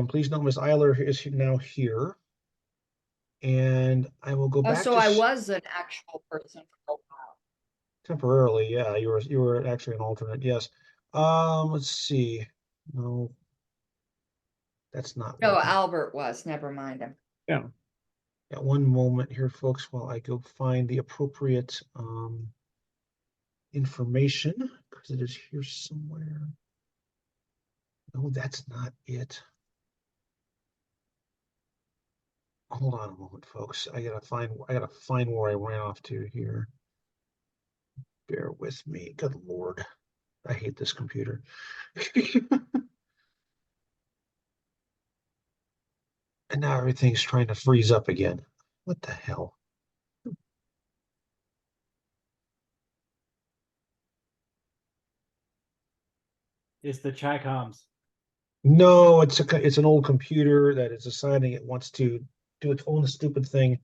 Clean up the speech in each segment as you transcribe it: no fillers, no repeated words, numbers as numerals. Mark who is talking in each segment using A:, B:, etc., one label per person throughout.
A: Please note Ms. Eiler is now here. And I will go
B: Oh,
A: back
B: so
A: to
B: I was an actual person for a while.
A: temporarily. Yeah, you were actually an alternate. Yes. Let's see. No, that's not
B: No,
A: working.
B: Albert was. Never mind him.
C: Yeah.
A: Got one moment here, folks, while I go find the appropriate information, because it is here somewhere. No, that's not it. Hold on a moment, folks. I gotta find where I ran off to here. Bear with me. Good Lord. I hate this computer. And now everything's trying to freeze up again. What the hell?
C: It's the Chicoms.
A: No, it's an old computer that is deciding it wants to do its own stupid thing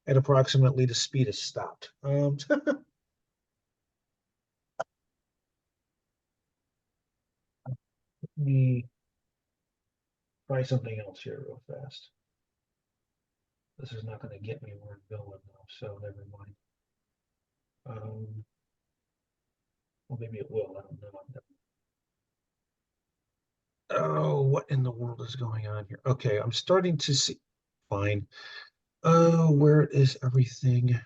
A: at approximately the speed it stopped. Let me try something else here real fast. This is not going to get me where I'm going though, so never mind. Well, maybe it will. I don't know. Oh, what in the world is going on here? Okay, I'm starting to see. Fine. Oh, where is everything?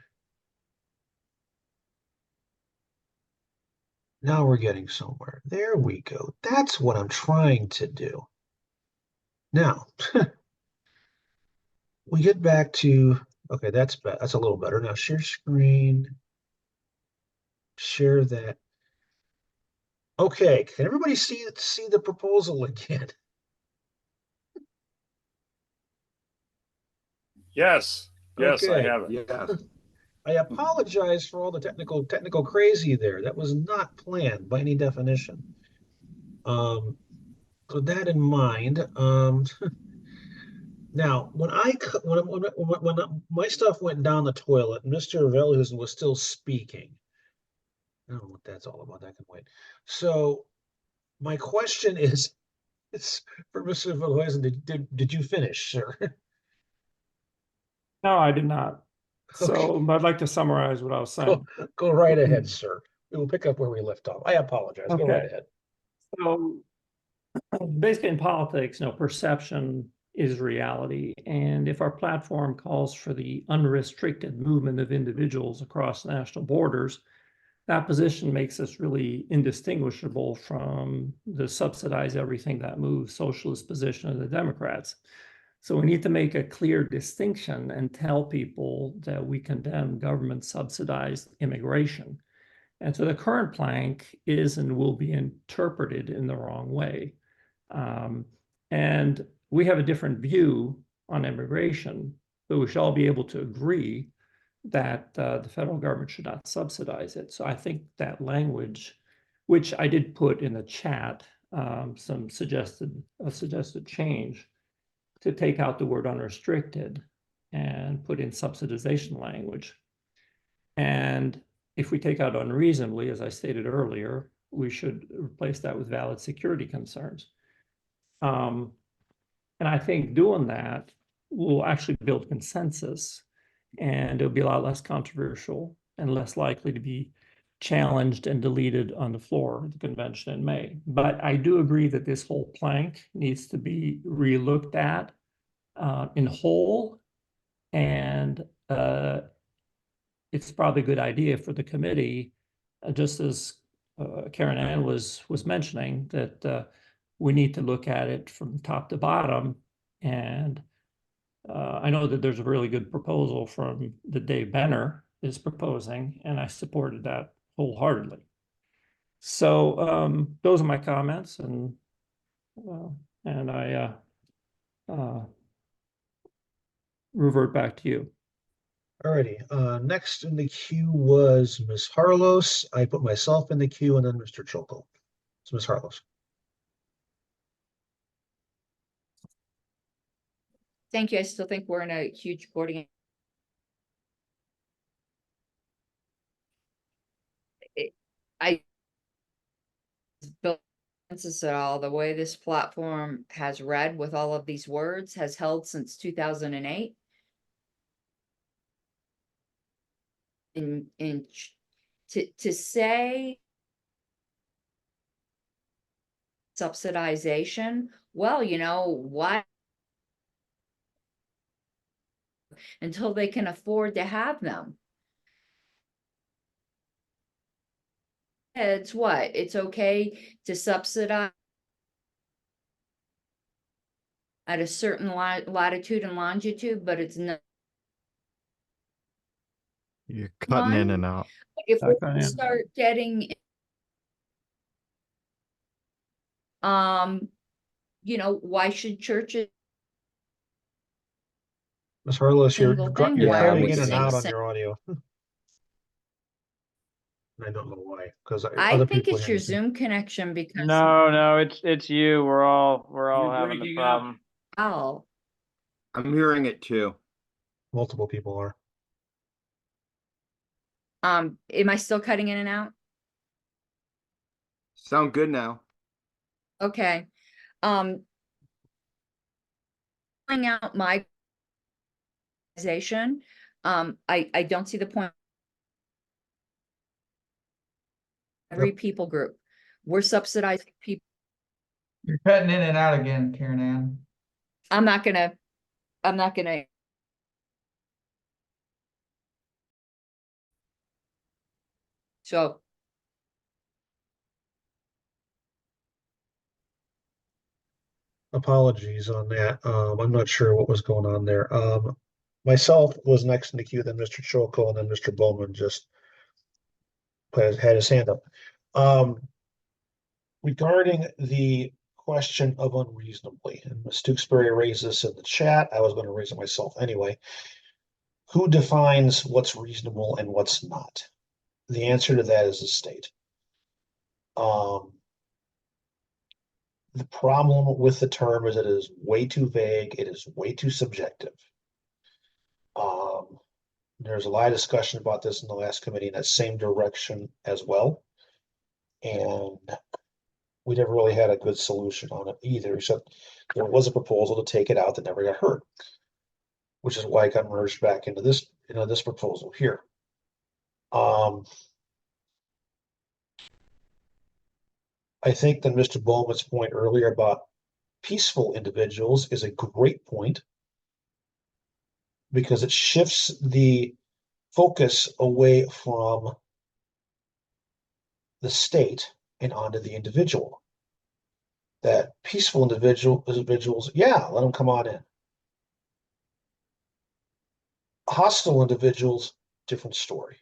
A: Now we're getting somewhere. There we go. That's what I'm trying to do. Now, we get back to, okay, that's a little better. Now share screen, share that. Okay, can everybody see the proposal again?
D: Yes, yes, I
A: Okay.
D: have it.
C: Yes.
A: I apologize for all the technical crazy there. That was not planned by any definition. With that in mind, now when my stuff went down the toilet, Mr. Velhusen was still speaking. I don't know what that's all about. That can wait. So my question is, it's for Mr. Velhuisen. Did you finish, sir?
C: No, I did not. So
A: Okay.
C: I'd like to summarize what I was saying.
A: Go right ahead, sir. We will pick up where we left off. I apologize. Go right
C: Okay.
A: ahead.
C: So basically in politics, perception is reality. And if our platform calls for the unrestricted movement of individuals across national borders, that position makes us really indistinguishable from the subsidize everything that moves socialist position of the Democrats. So we need to make a clear distinction and tell people that we condemn government subsidized immigration. And so the current plank is and will be interpreted in the wrong way. And we have a different view on immigration, but we should all be able to agree that the federal government should not subsidize it. So I think that language, which I did put in the chat, some suggested change to take out the word unrestricted and put in subsidization language. And if we take out unreasonably, as I stated earlier, we should replace that with valid security concerns. And I think doing that will actually build consensus, and it'll be a lot less controversial and less likely to be challenged and deleted on the floor of the convention in May. But I do agree that this whole plank needs to be relooked at in whole, and it's probably a good idea for the committee, just as Karen Ann was mentioning, that we need to look at it from top to bottom. And I know that there's a really good proposal from that Dave Benner is proposing, and I supported that wholeheartedly. So those are my comments, and I revert back to you.
A: Alrighty. Next in the queue was Ms. Harlos. I put myself in the queue, and then Mr. Chilko. So Ms. Harlos.
B: Thank you. I still think we're in a huge boarding. I built consensus at all. The way this platform has read with all of these words has held since 2008. To say subsidization, well, you know, why? Until they can afford to have them. It's what? It's okay to subsidize at a certain latitude and longitude, but it's not.
E: You're cutting in
B: One,
E: and out.
B: if
C: Back
B: we
C: on in.
B: start getting, you know, why should churches
A: Ms. Harless,
B: single thing?
A: you're
B: Why are
A: cutting
B: we
A: in and
B: saying
A: out on your audio. I don't know why, because
B: I
A: other
B: think
A: people
B: it's
A: hear
B: your
A: you.
B: Zoom connection because
F: No, it's you. We're all
G: You're
F: having the
G: breaking up.
F: problem.
B: Al,
G: I'm hearing it too.
A: Multiple people are.
B: am I still cutting in and out?
G: Sound good now.
B: Okay. Pulling out my organization, I don't see the point. Every people group, we're subsidizing people.
H: You're cutting in and out again, Karen Ann.
B: I'm not gonna. So
A: Apologies on that. I'm not sure what was going on there. Myself was next in the queue, then Mr. Choko, and then Mr. Bowman just had his hand up. Regarding the question of unreasonably, and Ms. Tewksbury raised this in the chat. I was going to raise it myself anyway. Who defines what's reasonable and what's not? The answer to that is the state. The problem with the term is it is way too vague. It is way too subjective. There's a lot of discussion about this in the last committee in that same direction as well. And we never really had a good solution on it either, except there was a proposal to take it out that never got heard, which is why it got merged back into this, this proposal here. I think that Mr. Bowman's point earlier about peaceful individuals is a great point because it shifts the focus away from the state and onto the individual. That peaceful individuals, yeah, let them come on in. Hostile individuals, different story.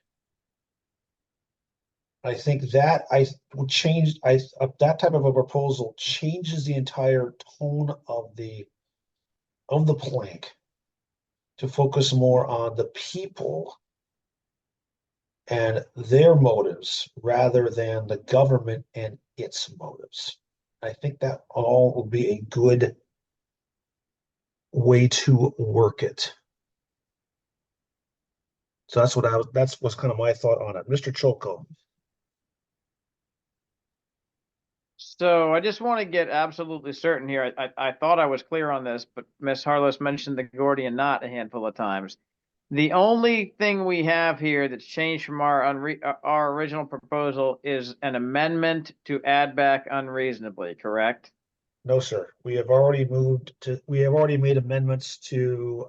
A: I think that I would change. That type of a proposal changes the entire tone of the plank to focus more on the people and their motives rather than the government and its motives. I think that all will be a good way to work it. So that's what's kind of my thought on it. Mr. Choko.
F: So I just want to get absolutely certain here. I thought I was clear on this, but Ms. Harless mentioned the Gordian knot a handful of times. The only thing we have here that's changed from our original proposal is an amendment to add back unreasonably, correct?
A: No, sir. We have already made amendments to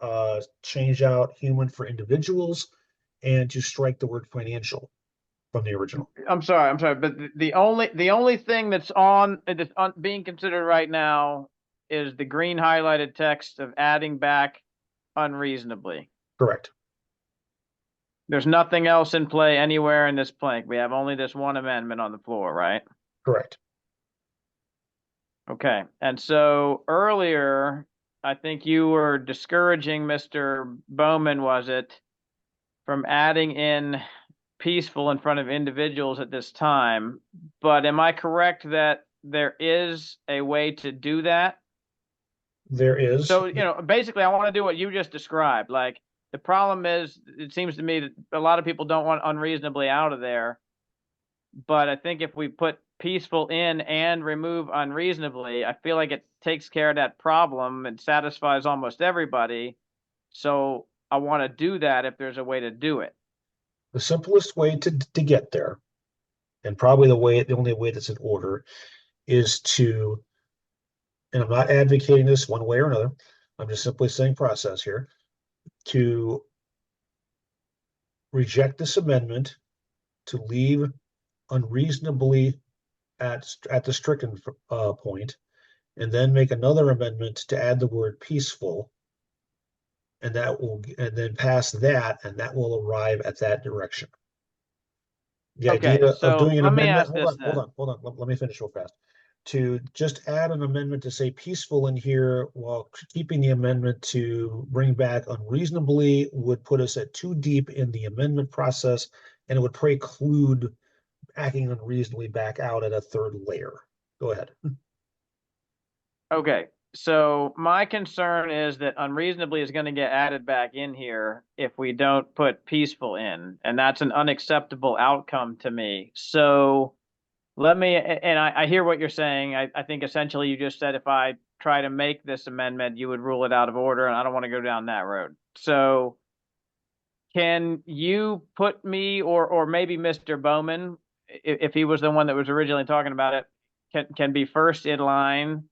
A: change out human for individuals and to strike the word financial from the original.
F: I'm sorry, but the only thing that's being considered right now is the green highlighted text of adding back unreasonably.
A: Correct.
F: There's nothing else in play anywhere in this plank. We have only this one amendment on the floor, right?
A: Correct.
F: Okay, and so earlier, I think you were discouraging Mr. Bowman, was it, from adding in peaceful in front of individuals at this time. But am I correct that there is a way to do that?
A: There is.
F: So, basically I want to do what you just described. Like, the problem is, it seems to me that a lot of people don't want unreasonably out of there. But I think if we put peaceful in and remove unreasonably, I feel like it takes care of that problem and satisfies almost everybody. So I want to do that if there's a way to do it.
A: The simplest way to get there, and probably the only way that's in order, is to, and I'm not advocating this one way or another, I'm just simply saying process here, to reject this amendment, to leave unreasonably at the stricken point, and then make another amendment to add the word peaceful, and then pass that, and that will arrive at that direction. The
F: Okay,
A: idea
F: so
A: of doing an
F: let me
A: amendment,
F: ask this then.
A: hold on, let me finish real fast. To just add an amendment to say peaceful in here while keeping the amendment to bring back unreasonably would put us at too deep in the amendment process, and it would preclude acting unreasonably back out at a third layer. Go ahead.
F: Okay, so my concern is that unreasonably is going to get added back in here if we don't put peaceful in, and that's an unacceptable outcome to me. So let me, and I hear what you're saying. I think essentially you just said if I try to make this amendment, you would rule it out of order, and I don't want to go down that road. So can you put me or maybe Mr. Bowman, if he was the one that was originally talking about it, can be first in line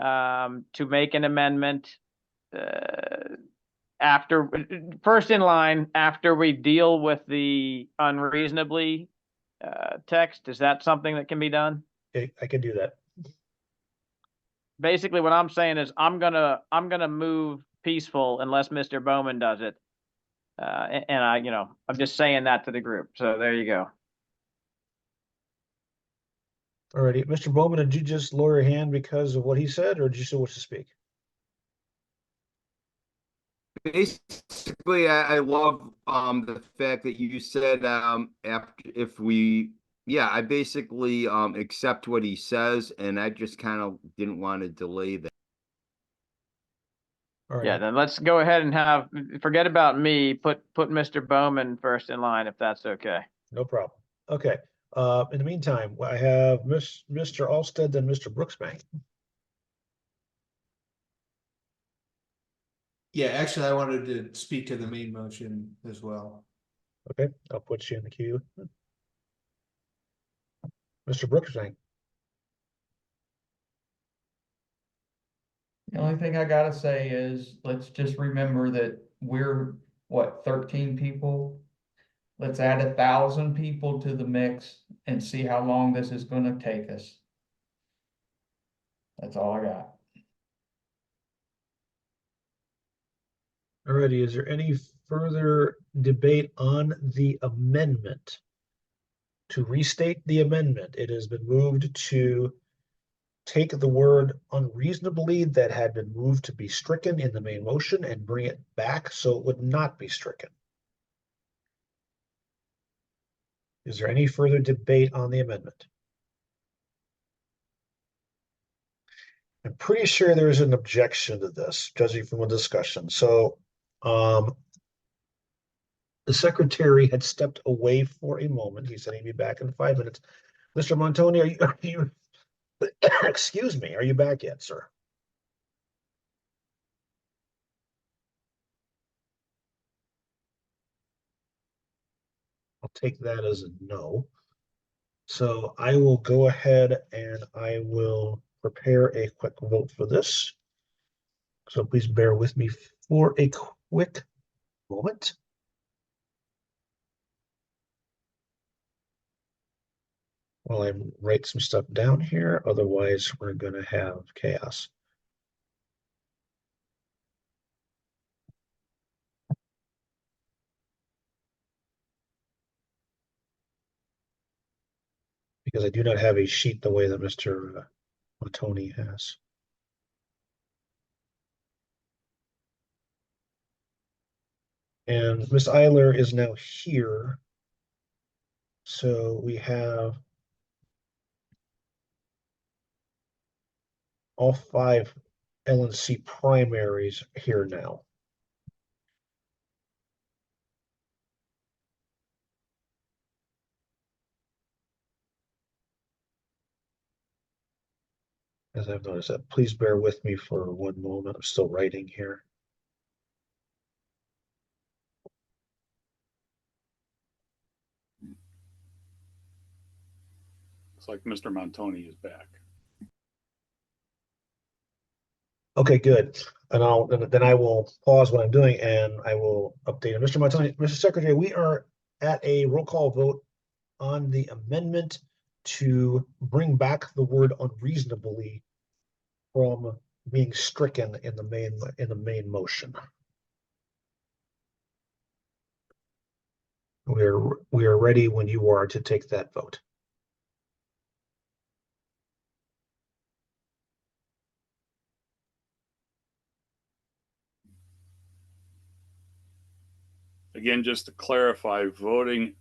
F: to make an amendment after first in line after we deal with the unreasonably text. Is that something that can be done?
A: I can do that.
F: Basically, what I'm saying is I'm gonna move peaceful unless Mr. Bowman does it. And I'm just saying that to the group. So there you go.
A: Alrighty, Mr. Bowman, did you just lower your hand because of what he said, or did you still wish to speak?
G: Basically, I love the fact that you said after if we yeah, I basically accept what he says, and I just kind of didn't want to delay that.
F: Yeah,
A: Alrighty,
F: then let's go ahead and forget about me. Put Mr. Bowman first in line if that's okay.
A: no problem. Okay, in the meantime, I have Mr. Alsted and Mr. Brooksbank.
E: Yeah, actually, I wanted to speak to the main motion as well.
A: Okay, I'll put you in the queue. Mr. Brooksbank.
H: The only thing I gotta say is, let's just remember that we're, what, 13 people? Let's add 1,000 people to the mix and see how long this is gonna take us. That's all I got.
A: Alrighty, is there any further debate on the amendment? To restate the amendment, it has been moved to take the word unreasonably that had been moved to be stricken in the main motion and bring it back so it would not be stricken. Is there any further debate on the amendment? I'm pretty sure there is an objection to this, judging from the discussion. So the secretary had stepped away for a moment. He said he'd be back in 5 minutes. Mr. Montoni, are you excuse me, are you back yet, sir? I'll take that as a no. So I will go ahead and I will prepare a quick vote for this. So please bear with me for a quick moment. While I write some stuff down here, otherwise we're going to have chaos. Because I do not have a sheet the way that Mr. Montoni has. And Ms. Eiler is now here. So we have all 5 LNC primaries here now. as I've noticed that. Please bear with me for one moment. I'm still writing here.
D: It's like Mr. Montoni is back.
A: Okay, good. And then I will pause what I'm doing and I will update it. Mr. Montoni, Mr. Secretary, we are at a roll call vote on the amendment to bring back the word unreasonably from being stricken in the main motion. We are ready when you are to take that vote.
D: Again, just to clarify, voting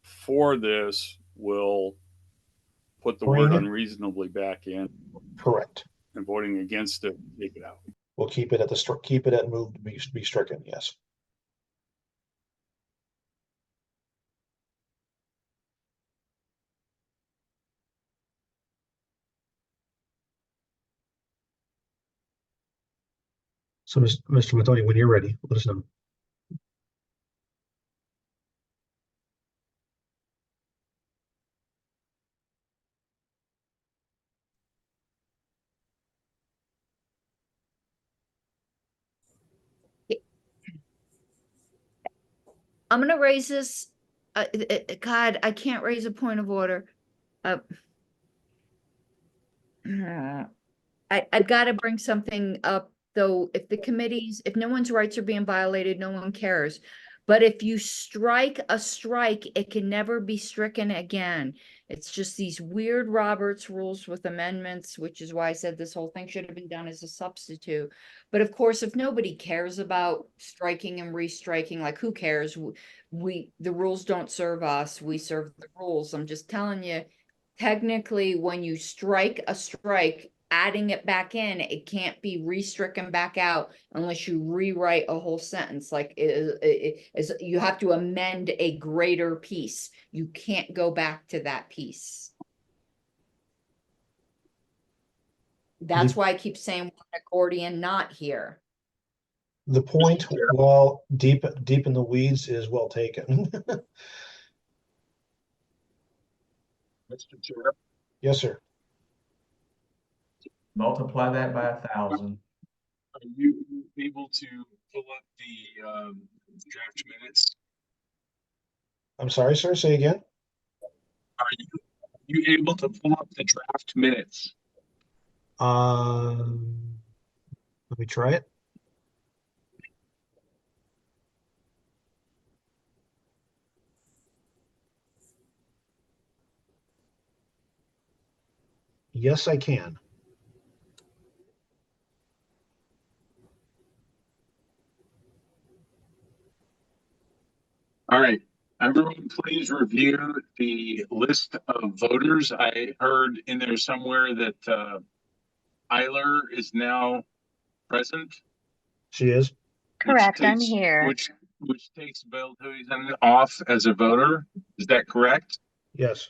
D: for this will put the word
A: Bring-
D: unreasonably back in,
A: Correct.
D: and voting against it, take it out.
A: We'll keep it at keep it at move to be stricken, yes. So, Mr. Montoni, when you're ready, let us know.
B: I'm gonna raise this, God, I can't raise a point of order. I've got to bring something up, though. If no one's rights are being violated, no one cares. But if you strike a strike, it can never be stricken again. It's just these weird Roberts rules with amendments, which is why I said this whole thing should have been done as a substitute. But of course, if nobody cares about striking and restriking, like who cares? The rules don't serve us. We serve the rules. I'm just telling you, technically, when you strike a strike, adding it back in, it can't be restricken back out unless you rewrite a whole sentence. Like you have to amend a greater piece. You can't go back to that piece. That's why I keep saying accordion not here.
A: The point, while deep in the weeds, is well taken.
I: Mr. Chair,
A: Yes, sir.
H: Multiply that by 1,000.
I: are you able to pull up the draft minutes?
A: I'm sorry, sir. Say again.
I: Are you able to pull up the draft minutes?
A: Let me try it. Yes, I can.
I: All right, everyone, please review the list of voters. I heard in there somewhere that Eiler is now present.
A: She is.
J: Correct, I'm here.
I: Which takes Belthuisen off as a voter. Is that correct?
A: Yes.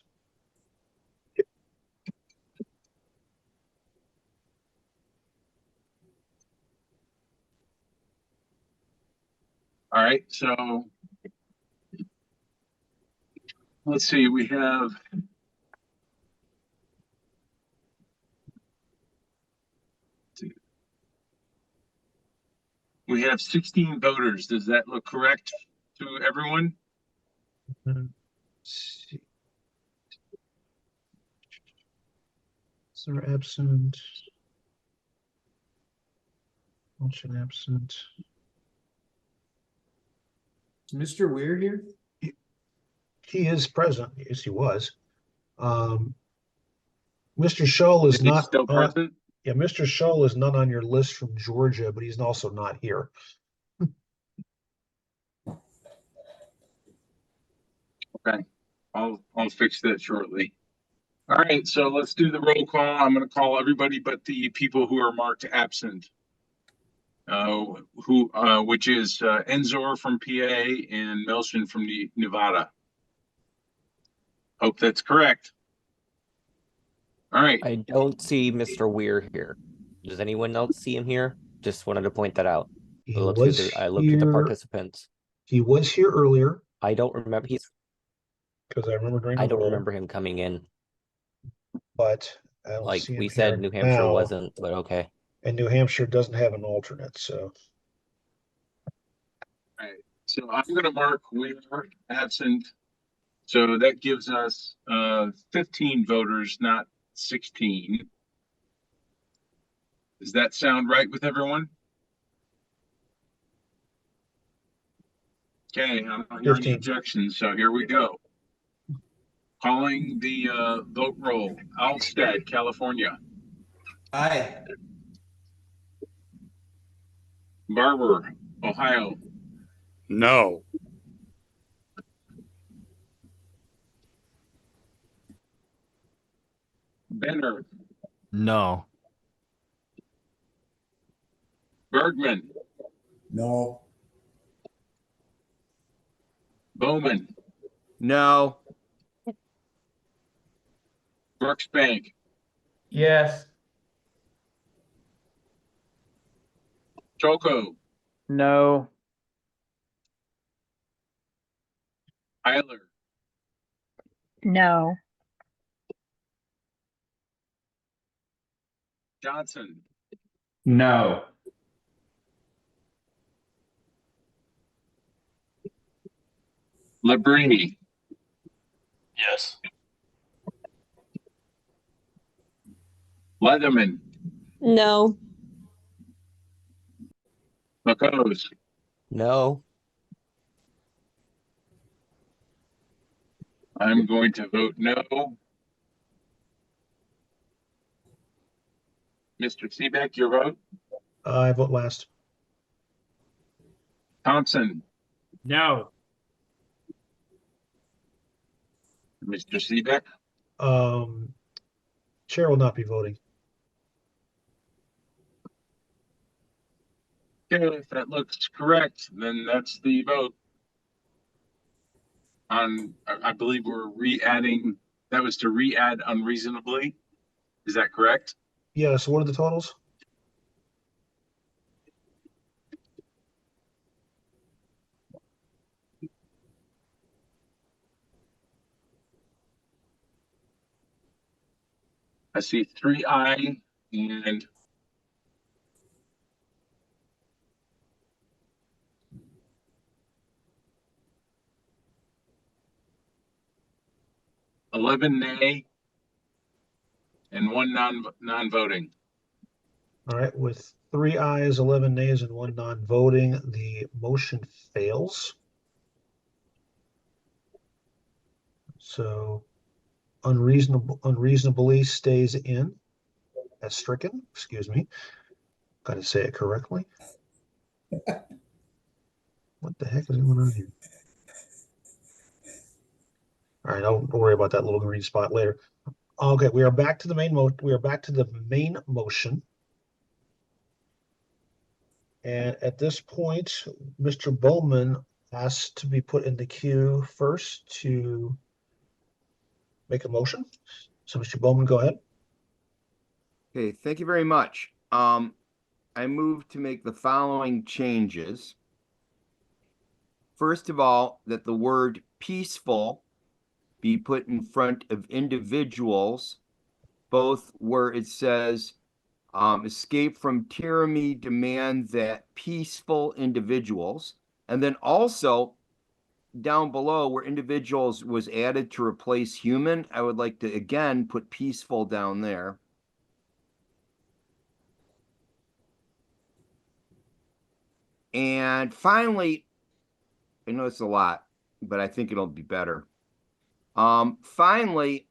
I: All right, so let's see, we have we have 16 voters. Does that look correct to everyone?
A: Sir absent. Motion absent.
E: Is Mr. Weir here?
A: He is present. Yes, he was. Mr. Scholl is
I: Is he
A: not
I: still present?
A: Yeah, Mr. Scholl is not on your list from Georgia, but he's also not here.
I: Okay, I'll fix that shortly. All right, so let's do the roll call. I'm going to call everybody but the people who are marked absent. Which is Enzor from PA and Melson from Nevada. Hope that's correct. All right.
K: I don't see Mr. Weir here. Does anyone else see him here? Just wanted to point that out.
A: He
K: I looked
A: was
K: through the
A: here,
K: participants.
A: he was here earlier,
K: I don't remember
A: because I remember during
K: I
A: the
K: don't
A: roll,
K: remember him coming in.
A: but I don't
K: Like
A: see him
K: we said,
A: here
K: New Hampshire
A: now.
K: wasn't, but okay.
A: And New Hampshire doesn't have an alternate, so.
I: All right. So I'm going to mark Weir absent. So that gives us 15 voters, not 16. Does that sound right with everyone? Okay, I don't hear any
A: 15.
I: objections, so here we go. Calling the vote roll. Alstead, California.
E: Aye.
I: Barber, Ohio.
D: No.
I: Benner,
L: No.
I: Bergman,
L: No.
I: Bowman,
G: No.
I: Brooksbank,
H: Yes.
I: Choco,
F: No.
I: Eiler,
J: No.
I: Johnson,
H: No.
I: Labrie,
L: Yes.
I: Leatherman,
M: No.
I: McCose,
K: No.
I: I'm going to vote no. Mr. Seebeck, your vote?
A: I vote last.
I: Thompson,
C: No.
I: Mr. Seebeck,
A: Chair will not be voting.
I: okay, if that looks correct, then that's the vote. I believe we're re-adding, that was to re-add unreasonably. Is that correct?
A: Yeah, so what are the totals?
I: I see 3 aye and $11 nay and 1 non-voting.
A: All right, with 3 ayes, 11 nays, and 1 non-voting, the motion fails. So unreasonably stays in as stricken, excuse me. Got to say it correctly. What the heck is going on here? All right, I'll worry about that little green spot later. Okay, we are back to the main motion. And at this point, Mr. Bowman asked to be put in the queue first to make a motion. So Mr. Bowman, go ahead.
G: Okay, thank you very much. I move to make the following changes. First of all, that the word peaceful be put in front of individuals, both where it says escape from tyranny demand that peaceful individuals, and then also down below where individuals was added to replace human, I would like to again put peaceful down there. And finally, I know it's a lot, but I think it'll be better. Finally,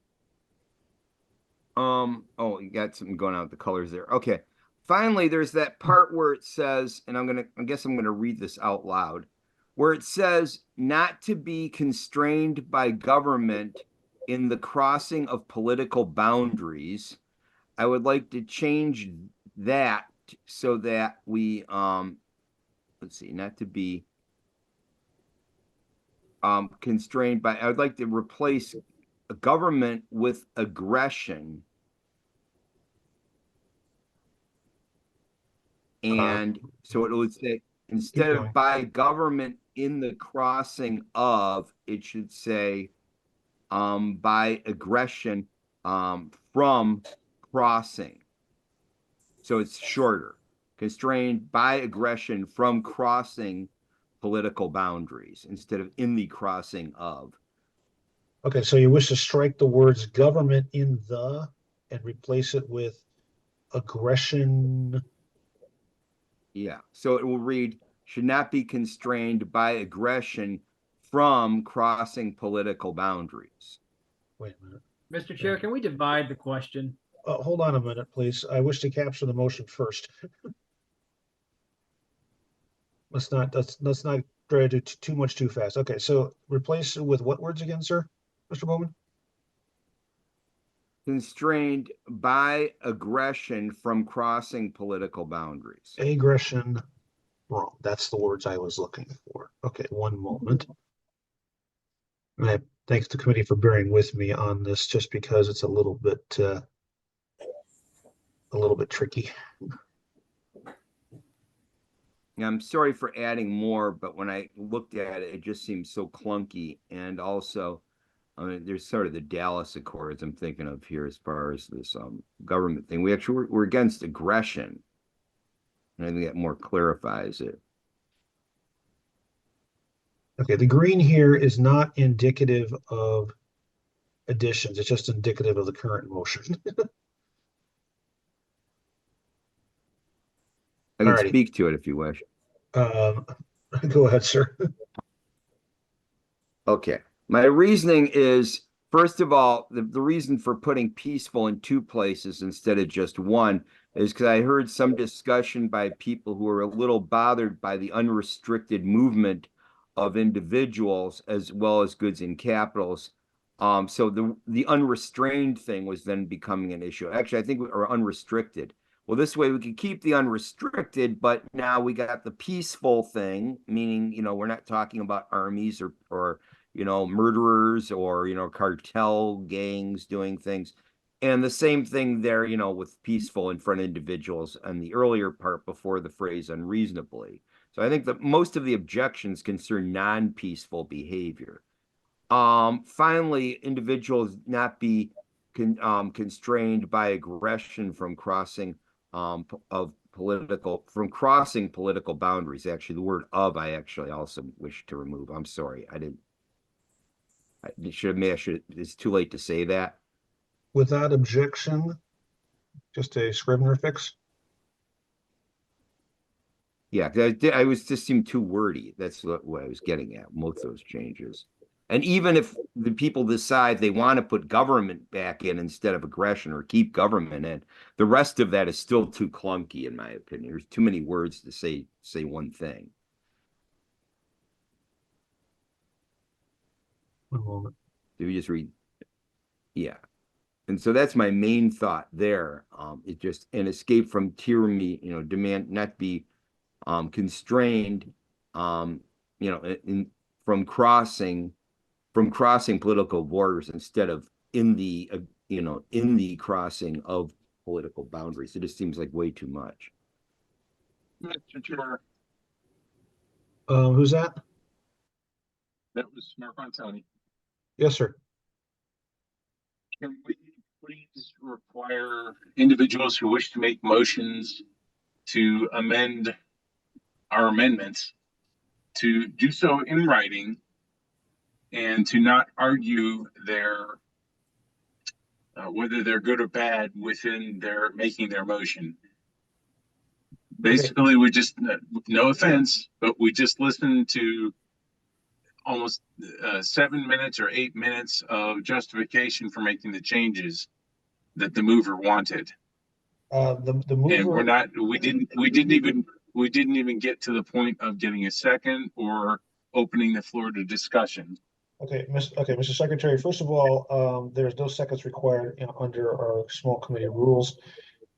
G: oh, you got something going on with the colors there. Okay. Finally, there's that part where it says, and I guess I'm gonna read this out loud, where it says not to be constrained by government in the crossing of political boundaries. I would like to change that so that we let's see, not to be constrained by, I would like to replace a government with aggression And so it would say, instead
A: going.
G: of by government in the crossing of, it should say, by aggression, from crossing. So it's shorter, constrained by aggression from crossing political boundaries instead of in the crossing of.
A: Okay, so you wish to strike the words government in the and replace it with aggression.
G: Yeah, so it will read, should not be constrained by aggression from crossing political boundaries.
A: Wait a minute.
M: Mr. Chair, can we divide the question?
A: Hold on a minute, please. I wish to capture the motion first. Let's not try to do too much too fast. Okay, so replace it with what words again, sir? Mr. Bowman?
G: Constrained by aggression from crossing political boundaries.
A: Aggression, wrong. That's the words I was looking for. Okay, one moment. And I thanks the committee for bearing with me on this, just because it's a little bit tricky.
G: I'm sorry for adding more, but when I looked at it, it just seems so clunky. And also, I mean, there's sort of the Dallas Accords I'm thinking of here as far as this government thing. We're against aggression. And I think that more clarifies it.
A: Okay, the green here is not indicative of additions. It's just indicative of the current motion.
G: I can
A: Alrighty.
G: speak to it if you wish.
A: Go ahead, sir.
G: Okay. My reasoning is, first of all, the reason for putting peaceful in two places instead of just one is because I heard some discussion by people who are a little bothered by the unrestricted movement of individuals as well as goods and capitals. So the unrestrained thing was then becoming an issue. Actually, I think we are unrestricted. Well, this way we could keep the unrestricted, but now we got the peaceful thing, meaning, we're not talking about armies or murderers or, cartel gangs doing things. And the same thing there, with peaceful in front of individuals and the earlier part before the phrase unreasonably. So I think that most of the objections concern non-peaceful behavior. Finally, individuals not be constrained by aggression from crossing political boundaries. Actually, the word of I actually also wish to remove. I'm sorry, it's too late to say that.
A: Without objection, just a Scrivener fix.
G: Yeah, I was just seemed too wordy. That's what I was getting at. Most of those changes. And even if the people decide they want to put government back in instead of aggression or keep government in, the rest of that is still too clunky, in my opinion. There's too many words to say one thing.
A: One moment.
G: Do you just read? Yeah. And so that's my main thought there. It just an escape from tyranny, demand not be constrained, from crossing political borders instead of in the crossing of political boundaries. It just seems like way too much.
I: Mr. Chair,
A: Who's that?
I: that was Mark Antoni.
A: Yes, sir.
I: Can we please require individuals who wish to make motions to amend our amendments to do so in writing and to not argue their whether they're good or bad within their making their motion. Basically, we just, no offense, but we just listened to almost 7 minutes or 8 minutes of justification for making the changes that the mover wanted.
A: The mover.
I: And we didn't even get to the point of getting a second or opening the floor to discussion.
A: Okay, Mr. Secretary, first of all, there's no seconds required under our small committee rules.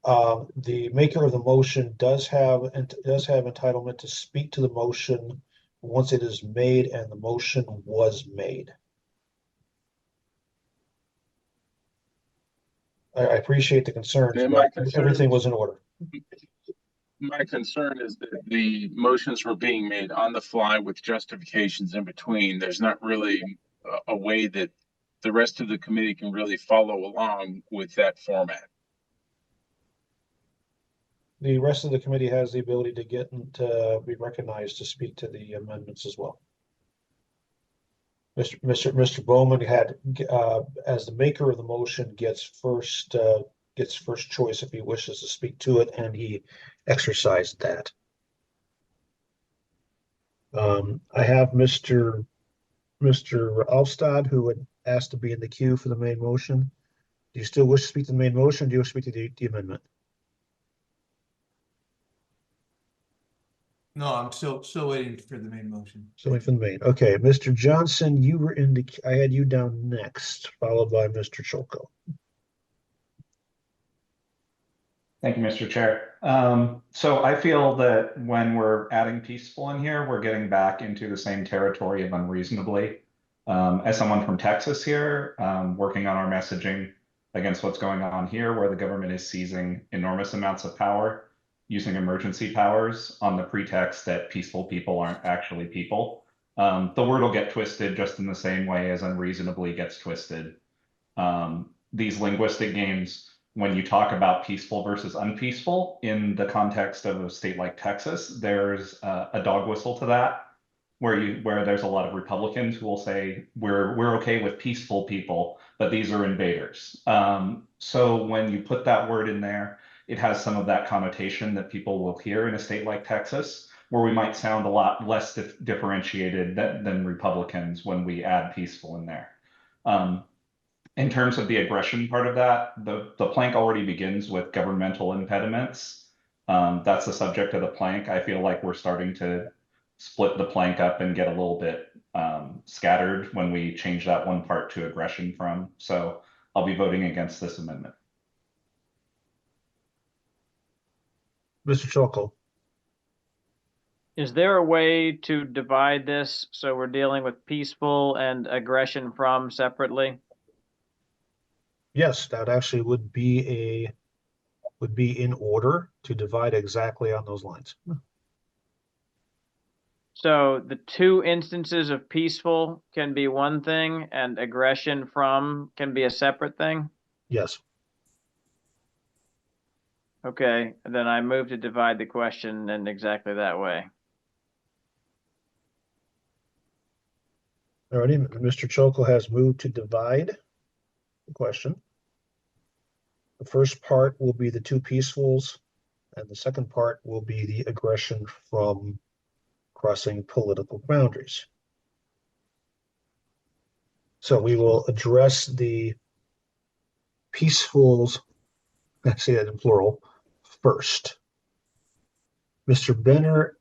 A: The maker of the motion does have entitlement to speak to the motion once it is made and the motion was made. I appreciate the concerns, but everything was in order.
I: My concern is that the motions were being made on the fly with justifications in between. There's not really a way that the rest of the committee can really follow along with that format.
A: The rest of the committee has the ability to get and to be recognized to speak to the amendments as well. Mr. Bowman had, as the maker of the motion, gets first choice if he wishes to speak to it, and he exercised that. I have Mr. Alstad, who had asked to be in the queue for the main motion. Do you still wish to speak to the main motion? Do you wish to speak to the amendment?
E: No, I'm still waiting for the main motion.
A: So wait for the main. Okay, Mr. Johnson, you were in the. I had you down next, followed by Mr. Cholko.
N: Thank you, Mr. Chair. So I feel that when we're adding peaceful in here, we're getting back into the same territory of unreasonably. As someone from Texas here, working on our messaging against what's going on here, where the government is seizing enormous amounts of power, using emergency powers on the pretext that peaceful people aren't actually people. The word will get twisted just in the same way as unreasonably gets twisted. These linguistic games, when you talk about peaceful versus unpeaceful in the context of a state like Texas, there's a dog whistle to that, where there's a lot of Republicans who will say we're okay with peaceful people, but these are invaders. So when you put that word in there, it has some of that connotation that people will hear in a state like Texas, where we might sound a lot less differentiated than Republicans when we add peaceful in there. In terms of the aggression part of that, the plank already begins with governmental impediments. That's the subject of the plank. I feel like we're starting to split the plank up and get a little bit scattered when we change that one part to aggression from. So I'll be voting against this amendment.
A: Mr. Cholko.
F: Is there a way to divide this so we're dealing with peaceful and aggression from separately?
A: Yes, that actually would be in order to divide exactly on those lines.
F: So the two instances of peaceful can be one thing and aggression from can be a separate thing?
A: Yes.
F: Okay, then I move to divide the question in exactly that way.
A: Alrighty, Mr. Cholko has moved to divide the question. The first part will be the two peacefuls, and the second part will be the aggression from crossing political boundaries. So we will address the peacefuls, I say that in plural, first. Mr. Benner,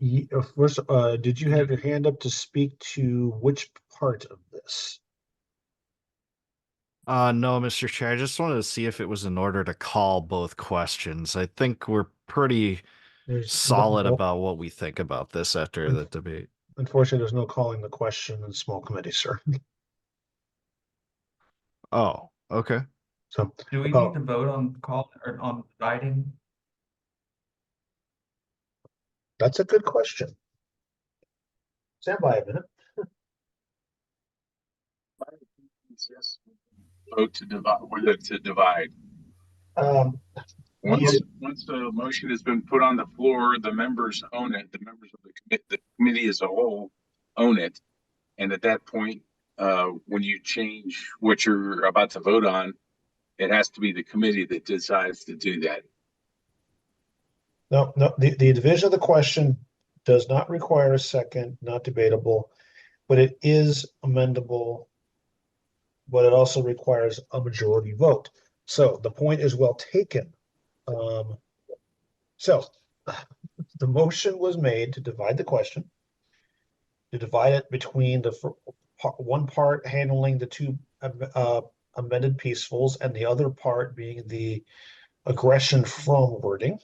A: first, did you have your hand up to speak to which part of this?
L: No, Mr. Chair. I just wanted to see if it was in order to call both questions. I think we're pretty solid about what we think about this after the debate.
A: Unfortunately, there's no calling the question in small committee, sir.
L: Oh, okay.
A: So
H: Do we need to vote on call or on dividing?
A: that's a good question. Stand by a minute.
I: Vote to divide, whether to divide. Once the motion has been put on the floor, the members own it. The members of the committee as a whole own it. And at that point, when you change what you're about to vote on, it has to be the committee that decides to do that.
A: No, the division of the question does not require a second, not debatable, but it is amendable, but it also requires a majority vote. So the point is well taken. So the motion was made to divide the question, to divide it between the one part handling the two amended peacefuls and the other part being the aggression from wording.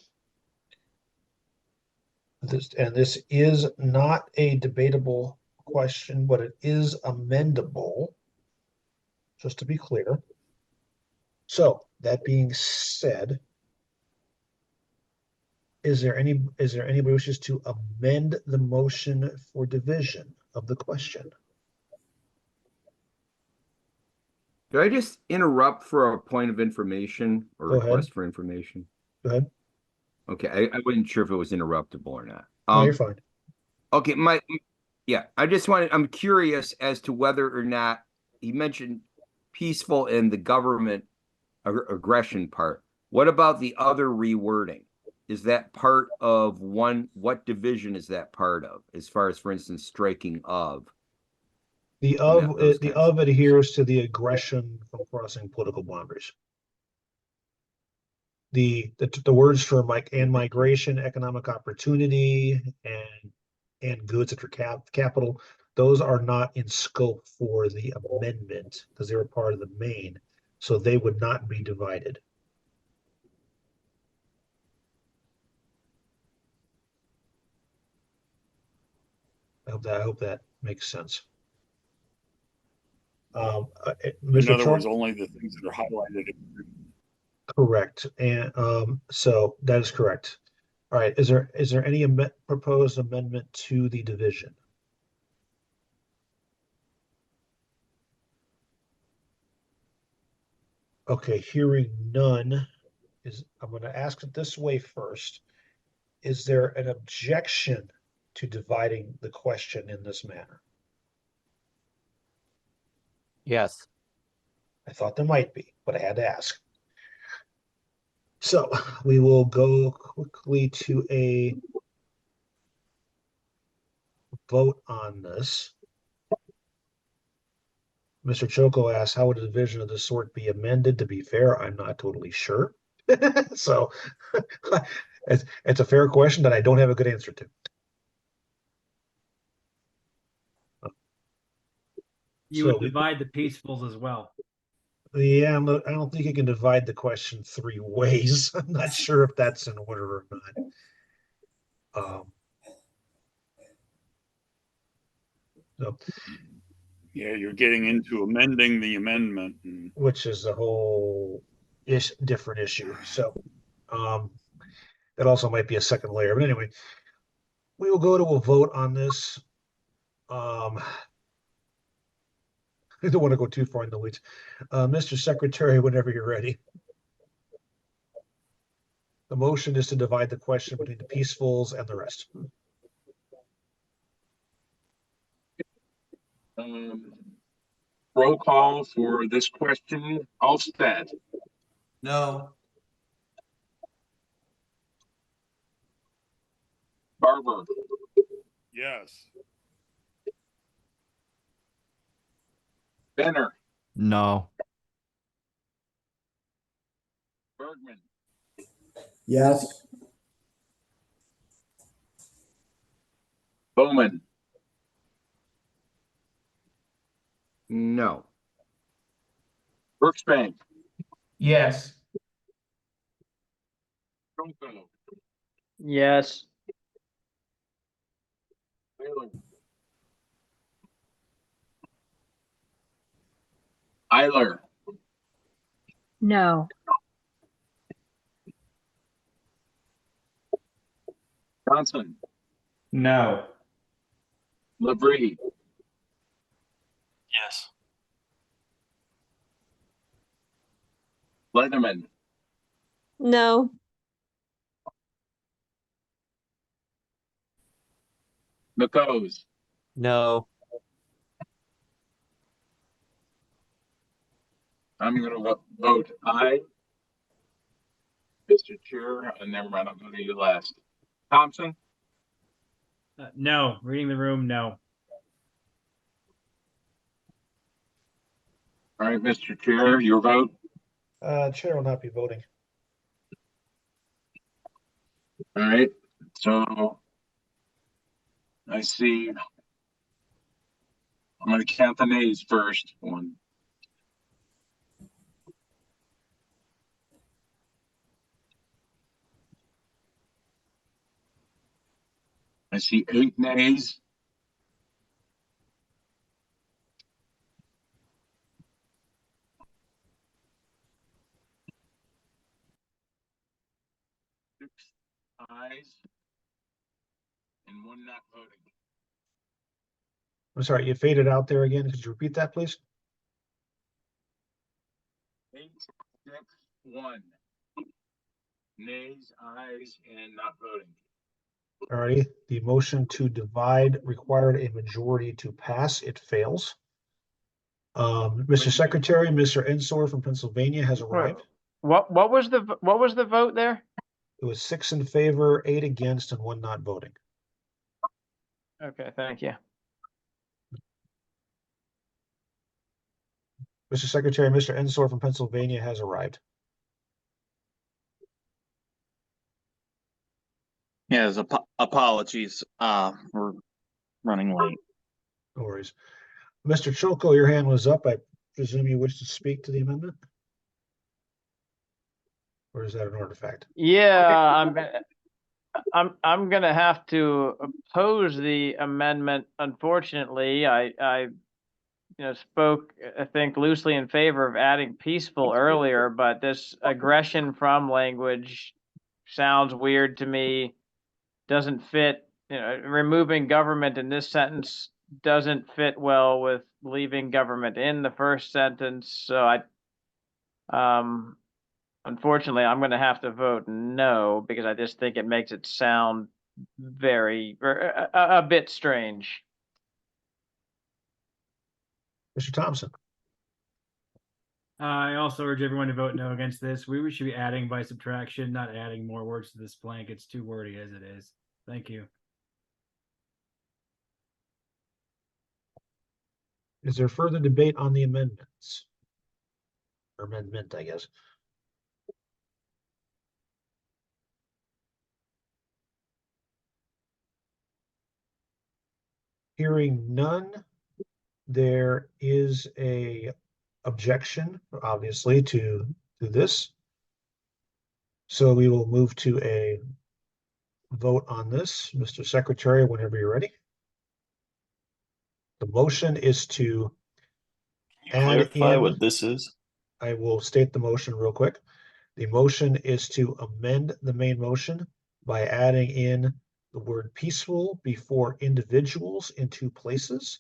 A: This is not a debatable question, but it is amendable, just to be clear. So that being said, is there anybody who wishes to amend the motion for division of the question?
G: Could I just interrupt for a point of information or
A: Go ahead.
G: request for information?
A: Go ahead.
G: Okay, I wasn't sure if it was interruptible or not.
A: No, you're fine.
G: Okay, I'm curious as to whether or not he mentioned peaceful in the government aggression part. What about the other rewording? Is that part of what division is that part of? As far as, for instance, striking of?
A: The of adheres to the aggression from crossing political boundaries. The words for migration, economic opportunity, and goods that are capital, those are not in scope for the amendment because they were part of the main, so they would not be divided. I hope that makes sense.
D: In other words, only the things that are highlighted.
A: Correct, and so that is correct. All right, is there any proposed amendment to the division? Okay, hearing none, I'm going to ask it this way first. Is there an objection to dividing the question in this manner?
K: Yes.
A: I thought there might be, but I had to ask. So we will go quickly to a vote on this. Mr. Choco asks, how would a division of this sort be amended? To be fair, I'm not totally sure. So it's a fair question that I don't have a good answer to.
M: You would divide the peacefuls as well.
A: Yeah, I don't think you can divide the question 3 ways. I'm not sure if that's in order or not. So,
D: Yeah, you're getting into amending the amendment.
A: Which is a whole different issue. So that also might be a second layer. But anyway, we will go to a vote on this. I don't want to go too far in the weeds. Mr. Secretary, whenever you're ready. The motion is to divide the question between the peacefuls and the rest.
I: Roll call for this question. Alstead.
E: No.
I: Barber.
D: Yes.
I: Benner.
L: No.
I: Bergman.
O: Yes.
I: Bowman.
G: No.
I: Brooksbank.
H: Yes.
I: Tronco.
F: Yes.
I: Taylor. Eiler.
J: No.
I: Johnson.
N: No.
I: Labrie.
M: Yes.
I: Leatherman.
J: No.
I: McCose.
K: No.
I: I'm going to vote aye. Mr. Chair, and never mind, I'll go to you last. Thompson.
M: No. Reading the room, no.
I: All right, Mr. Chair, your vote.
A: Chair will not be voting.
I: All right, so I see. I'm going to count the nays first. 1. I see 8 nays. ayes, and 1 not voting.
A: I'm sorry, you faded out there again. Could you repeat that, please?
I: 8, 6, 1. Nays, ayes, and not voting.
A: Alrighty, the motion to divide required a majority to pass. It fails. Mr. Secretary, Mr. Ensor from Pennsylvania has arrived.
F: What was the vote there?
A: It was 6 in favor, 8 against, and 1 not voting.
F: Okay, thank you.
A: Mr. Secretary, Mr. Ensor from Pennsylvania has arrived.
P: Yes, apologies. We're running late.
A: No worries. Mr. Chilko, your hand was up. I presume you wish to speak to the amendment? Or is that an artifact?
F: Yeah, I'm gonna have to oppose the amendment. Unfortunately, I spoke, I think, loosely in favor of adding peaceful earlier, but this aggression from language sounds weird to me. Doesn't fit, removing government in this sentence doesn't fit well with leaving government in the first sentence. So unfortunately, I'm going to have to vote no, because I just think it makes it sound a bit strange.
A: Mr. Thompson.
M: I also urge everyone to vote no against this. We should be adding by subtraction, not adding more words to this blank. It's too wordy as it is. Thank you.
A: Is there further debate on the amendments? Or amendment, I guess. Hearing none, there is a objection, obviously, to this. So we will move to a vote on this. Mr. Secretary, whenever you're ready. The motion is to add
P: Clarify
A: in,
P: what this is.
A: I will state the motion real quick. The motion is to amend the main motion by adding in the word peaceful before individuals in 2 places.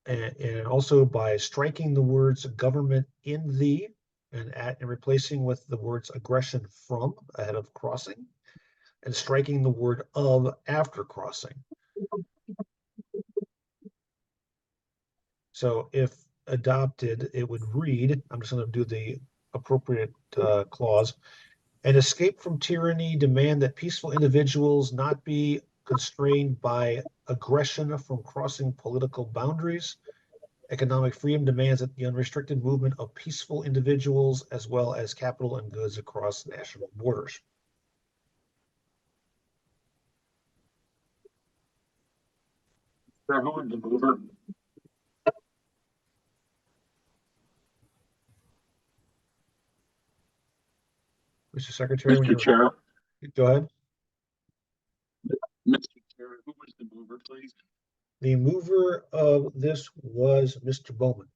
A: And also by striking the words government in the and replacing with the words aggression from ahead of crossing, and striking the word of after crossing. So if adopted, it would read, I'm just going to do the appropriate clause, an escape from tyranny demand that peaceful individuals not be constrained by aggression from crossing political boundaries. Economic freedom demands that the unrestricted movement of peaceful individuals as well as capital and goods across national borders.
I: Sir, who is the mover?
A: Mr. Secretary,
I: Mr. Chair.
A: Go ahead.
I: Mr. Chair, who was the mover, please?
A: The mover of this was Mr. Bowman.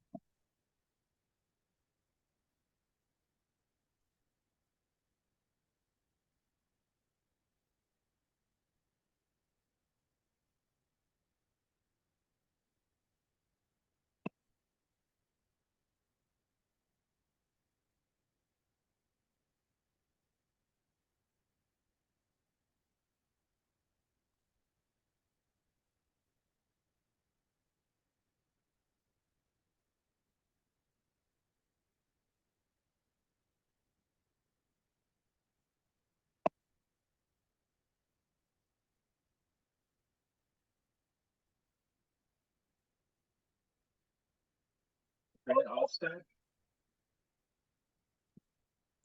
I: Okay, Allstat?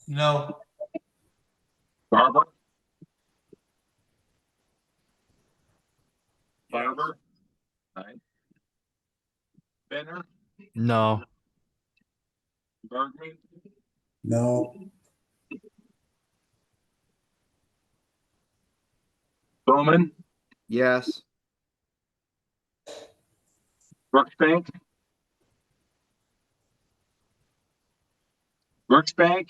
E: No.
I: Barber? Barber? Aye. Benner?
L: No.
I: Bergman?
O: No.
I: Bowman?
G: Yes.
I: Brooksbank? Brooksbank?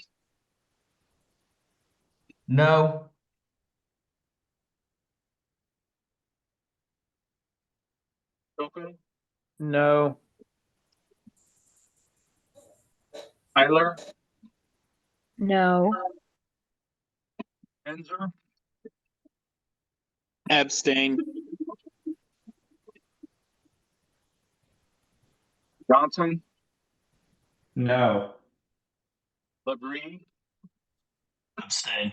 H: No.
I: Coco,
F: No.
I: Tyler,
B: No.
I: Enzer,
P: Abstain.
I: Johnson,
N: No.
I: Labrie,
P: Abstain.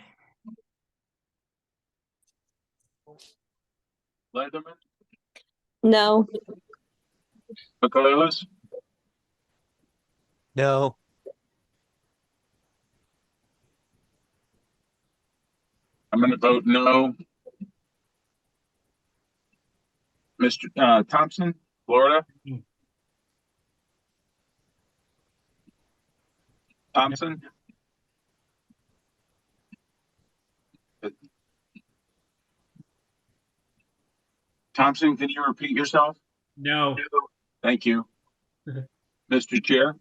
I: Leatherman,
J: No.
I: Michaelis,
K: No.
I: I'm going to vote no. Mr. Thompson, Florida. Thompson. Thompson, can you repeat yourself?
M: No.
I: Thank you. Mr. Chair.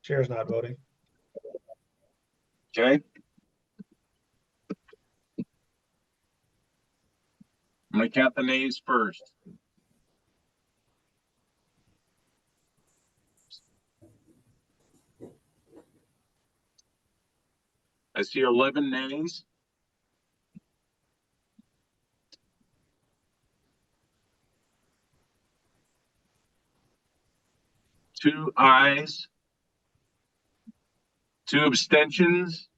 A: Chair's not voting.
I: Okay. I'm going to count the nays first. I see 11 nays. Two ayes, two abstentions,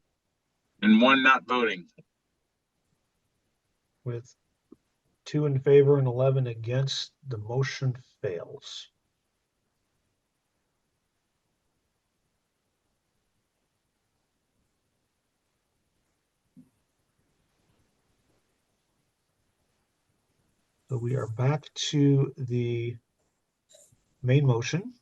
I: and one not voting.
A: With 2 in favor and 11 against, the motion fails. So we are back to the main motion.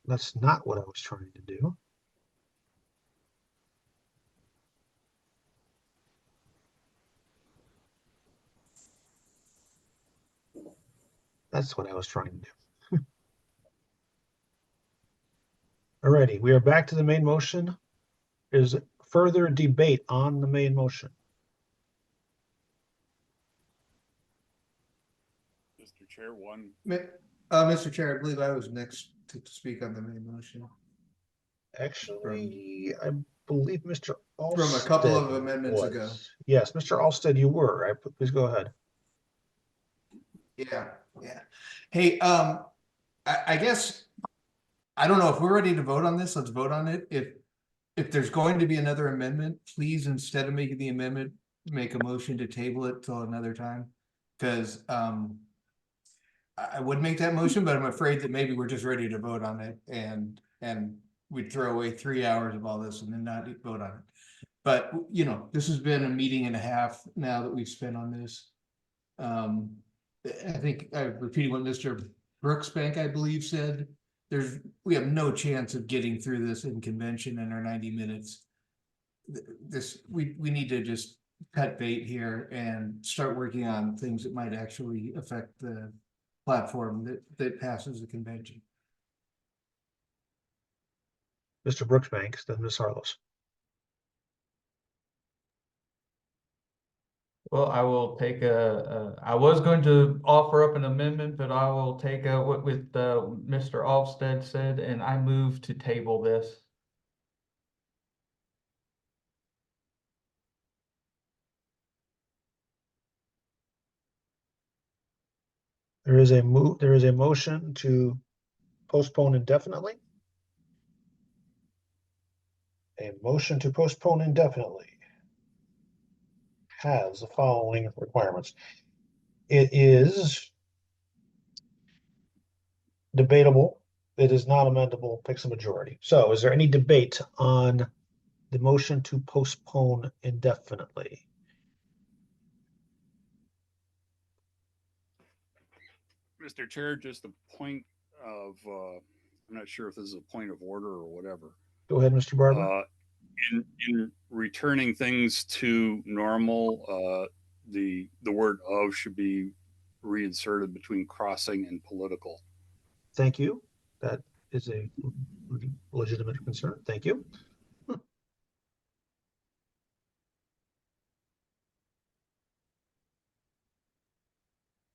A: That's not what I was trying to do. That's what I was trying to do. Alrighty, we are back to the main motion. Is further debate on the main motion?
D: Mr. Chair, one.
E: Mr. Chair, I believe I was next to speak on the main motion.
A: Actually, I believe Mr. Alstead
E: From a couple of amendments
A: was.
E: ago.
A: Yes, Mr. Alstead, you were. Please go ahead.
E: Yeah. Hey, I guess, I don't know if we're ready to vote on this, let's vote on it. If there's going to be another amendment, please, instead of making the amendment, make a motion to table it till another time. Cause, I would make that motion, but I'm afraid that maybe we're just ready to vote on it and we'd throw away 3 hours of all this and then not vote on it. But, you know, this has been a meeting and a half now that we've spent on this. I think I'm repeating what Mr. Brooksbank, I believe, said. We have no chance of getting through this in convention in our 90 minutes. We need to just cut bait here and start working on things that might actually affect the platform that passes the convention.
A: Mr. Brooksbanks, then Ms. Harless.
H: Well, I will take I was going to offer up an amendment, but I will take what Mr. Alstead said, and I move to table this.
A: There is a motion to postpone indefinitely. A motion to postpone indefinitely has the following requirements. It is debatable. It is not amendable, picks a majority. So is there any debate on the motion to postpone indefinitely?
D: Mr. Chair, just a point of, I'm not sure if this is a point of order or whatever.
A: Go ahead, Mr. Barber.
D: In returning things to normal, the word of should be reinserted between crossing and political.
A: Thank you. That is a legitimate concern. Thank you.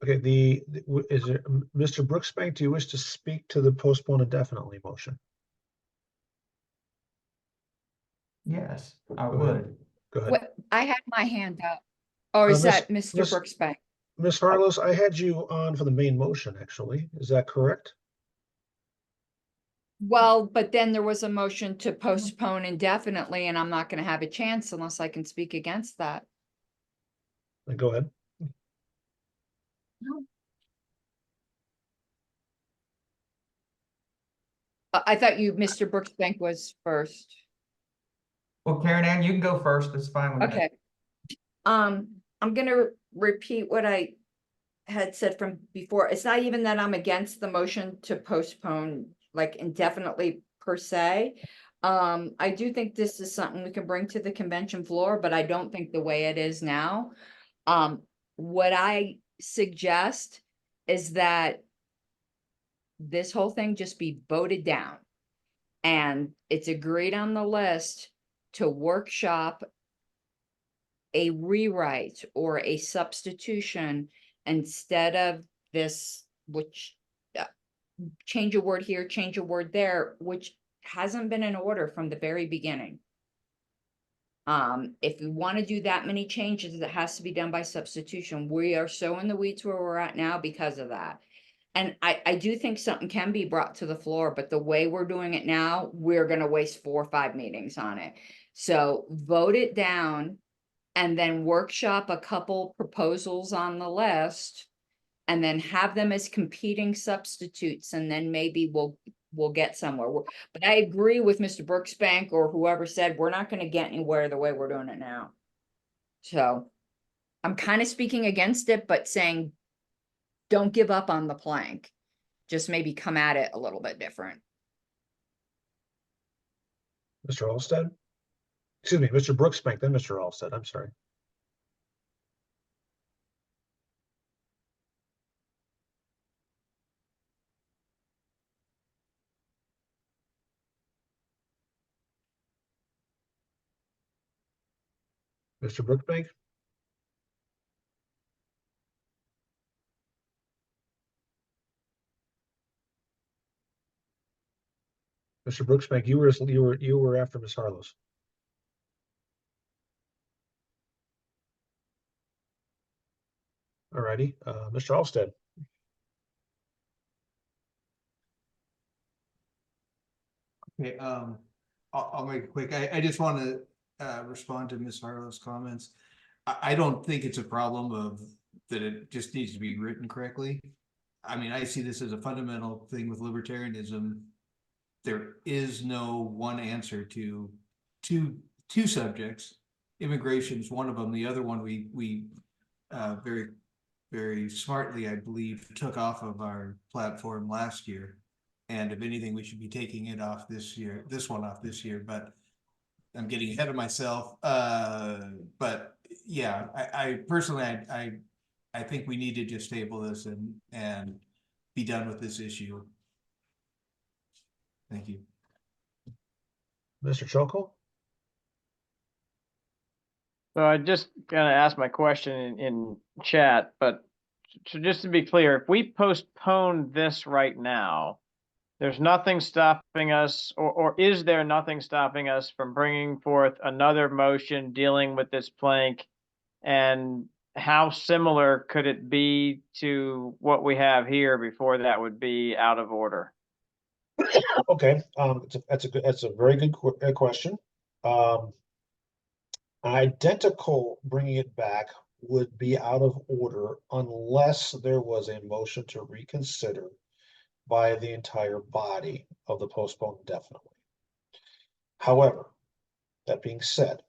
A: Okay, is there, Mr. Brooksbank, do you wish to speak to the postpone indefinitely motion?
H: Yes, I
A: Go ahead.
H: would.
A: Go ahead.
B: What, I had my hand up. Or is
A: Miss-
B: that Mr.
A: Miss-
B: Brooksbank?
A: Ms. Harless, I had you on for the main motion, actually. Is that correct?
B: Well, but then there was a motion to postpone indefinitely, and I'm not gonna have a chance unless I can speak against that.
A: Then go ahead.
B: I thought Mr. Brooksbank was first.
H: Well, Karen Ann, you can go first. It's fine with me.
B: Okay. I'm gonna repeat what I had said from before. It's not even that I'm against the motion to postpone like indefinitely per se. I do think this is something we can bring to the convention floor, but I don't think the way it is now. What I suggest is that this whole thing just be voted down. And it's agreed on the list to workshop a rewrite or a substitution instead of this, which change a word here, change a word there, which hasn't been in order from the very beginning. If we want to do that many changes, it has to be done by substitution. We are so in the weeds where we're at now because of that. And I do think something can be brought to the floor, but the way we're doing it now, we're going to waste 4 or 5 meetings on it. So vote it down and then workshop a couple proposals on the list and then have them as competing substitutes. And then maybe we'll get somewhere. But I agree with Mr. Brooksbank or whoever said, we're not going to get anywhere the way we're doing it now. So I'm kind of speaking against it, but saying, don't give up on the plank. Just maybe come at it a little bit different.
A: Mr. Alstead? Excuse me, Mr. Brooksbank, then Mr. Alstead. I'm sorry. Mr. Brooksbank? Mr. Brooksbank, you were after Ms. Harless. All righty, Mr. Alstead.
E: Okay, I'll make it quick. I just want to respond to Ms. Harlow's comments. I don't think it's a problem of that it just needs to be written correctly. I mean, I see this as a fundamental thing with libertarianism. There is no one answer to two subjects. Immigration is one of them. The other one we very, very smartly, I believe, took off of our platform last year. And if anything, we should be taking it off this year, this one off this year, but I'm getting ahead of myself. But yeah, I personally, I think we need to just table this and be done with this issue. Thank you.
A: Mr. Choco?
F: So I just kind of asked my question in chat, but so just to be clear, if we postpone this right now, there's nothing stopping us, or is there nothing stopping us from bringing forth another motion dealing with this plank? And how similar could it be to what we have here before that would be out of order?
A: Okay, that's a very good question. Identical bringing it back would be out of order unless there was a motion to reconsider by the entire body of the postponed indefinitely. However, that being said,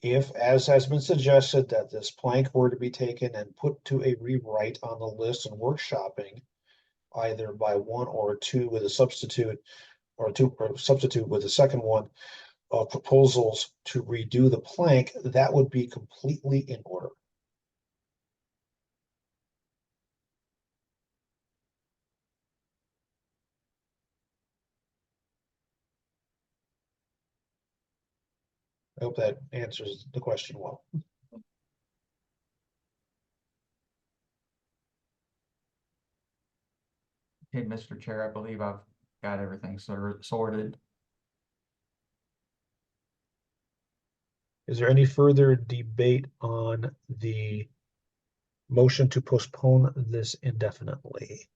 A: if, as has been suggested, that this plank were to be taken and put to a rewrite on the list and workshopping, either by one or two with a substitute, or two or substitute with the second one, proposals to redo the plank, that would be completely in order. I hope that answers the question well.
H: Okay, Mr. Chair, I believe I've got everything sorted.
A: Is there any further debate on the motion to postpone this indefinitely?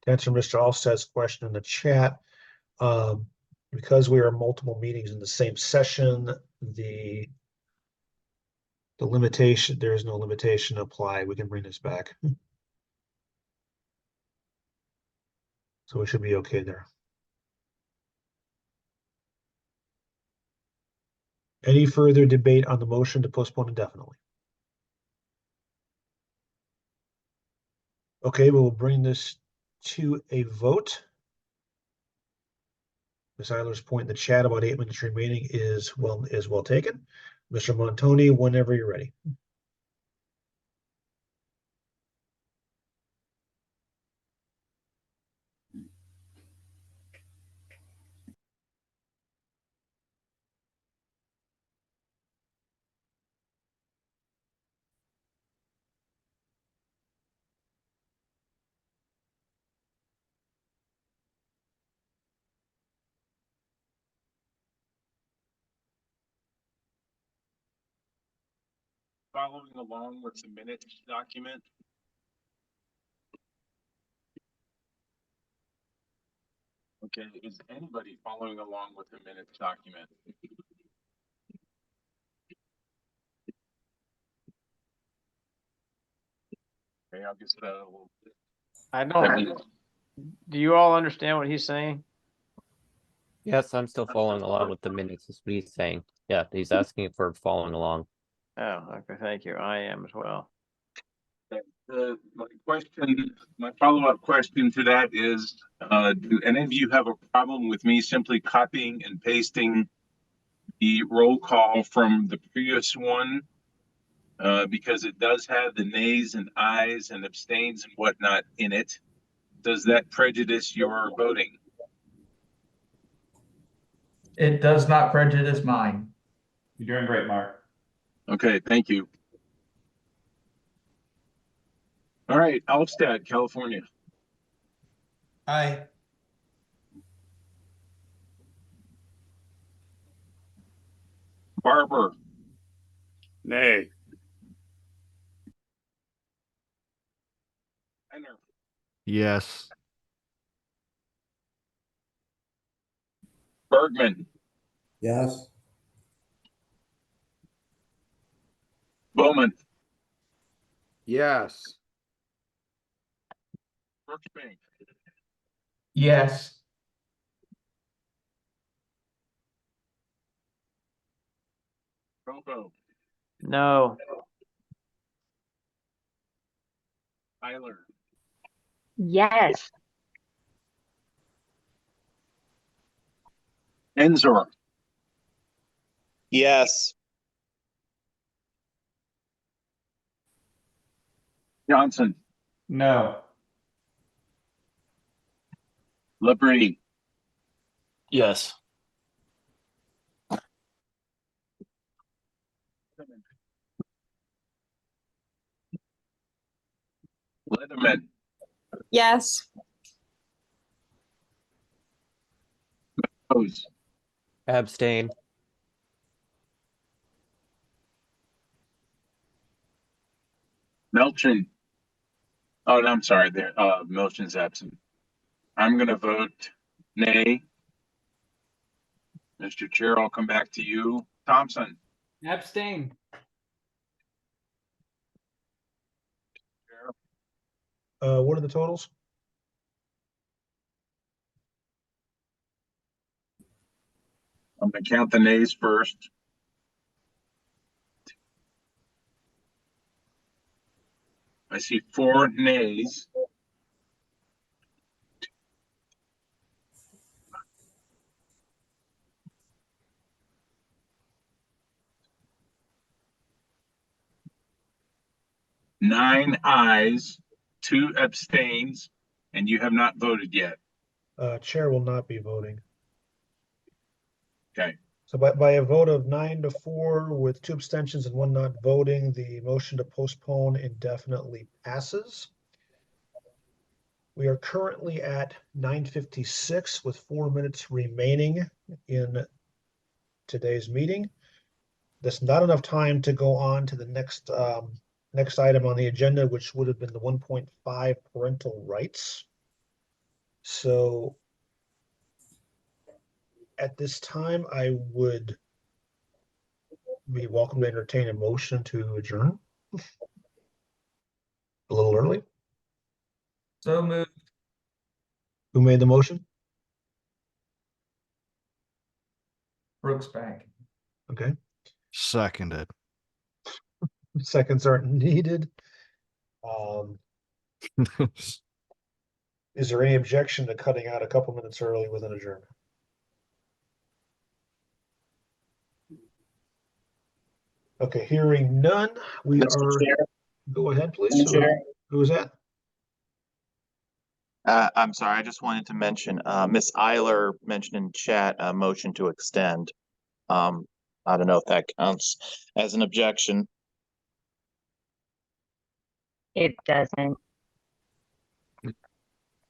A: To answer Mr. Alstad's question in the chat, because we are multiple meetings in the same session, the limitation, there is no limitation apply. We can bring this back. So we should be okay there. Any further debate on the motion to postpone indefinitely? Okay, we will bring this to a vote. Ms. Eiler's point in the chat about 8 minutes remaining is well taken. Mr. Montoni, whenever you're ready.
I: Following along with the minutes document. Okay, is anybody following along with the minutes document? Okay, I'll just a little bit.
F: I don't. Do you all understand what he's saying?
K: Yes, I'm still following along with the minutes. Is what he's saying. Yeah, he's asking for following along.
F: Oh, okay. Thank you. I am as well.
I: My follow-up question to that is, do any of you have a problem with me simply copying and pasting the roll call from the previous one? Because it does have the nays and ayes and abstains and whatnot in it. Does that prejudice your voting?
H: It does not prejudice mine.
N: You're doing great, Mark.
I: Okay, thank you. All right, Alstad, California.
E: Aye.
I: Barber.
D: Nay.
I: Henner.
L: Yes.
I: Bergman.
O: Yes.
I: Bowman.
G: Yes.
I: Brooksbank.
H: Yes.
I: Robo.
F: No.
I: Tyler.
J: Yes.
I: Enzor.
P: Yes.
I: Johnson.
N: No.
I: Labrie.
P: Yes.
I: Letterman.
J: Yes.
I: Rose.
K: Abstain.
I: Melchin. Oh, no, I'm sorry. There, Melchin's absent. I'm going to vote nay. Mr. Chair, I'll come back to you. Thompson.
M: Abstain.
A: What are the totals?
I: I'm going to count the nays first. I see 4 nays. Nine ayes, 2 abstains, and you have not voted yet.
A: Chair will not be voting.
I: Okay.
A: So by a vote of 9-4 with 2 abstentions and 1 not voting, the motion to postpone indefinitely passes. We are currently at 9:56 with 4 minutes remaining in today's meeting. There's not enough time to go on to the next item on the agenda, which would have been the 1.5 parental rights. So at this time, I would be welcome to entertain a motion to adjourn. A little early.
H: So moved.
A: Who made the motion?
H: Brooks Bank.
A: Okay.
L: Seconded.
A: Seconds aren't needed. Is there any objection to cutting out a couple minutes early with an adjournment? Okay, hearing none, we
Q: Mr.
A: are.
Q: Chair?
A: Go ahead, please.
Q: Mr. Chair?
A: Who is that?
Q: I'm sorry, I just wanted to mention, Ms. Eiler mentioned in chat a motion to extend. I don't know if that counts as an objection.
J: It doesn't.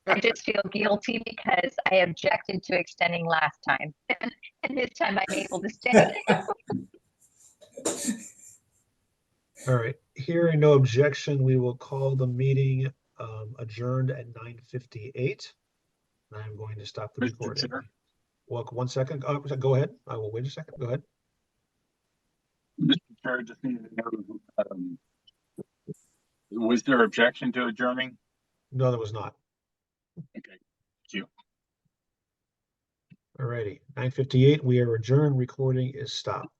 J: I just feel guilty because I objected to extending last time. And this time I'm able to stay.
A: All right, hearing no objection, we will call the meeting adjourned at 9:58. I'm going to stop the recording. Well, 1 second. Go ahead. I will wait a second. Go ahead.
I: Mr. Chair, just need to know, was there objection to adjourning?
A: No, there was not.
I: Okay, thank you.
A: All righty, 9:58. We are adjourned. Recording is stopped.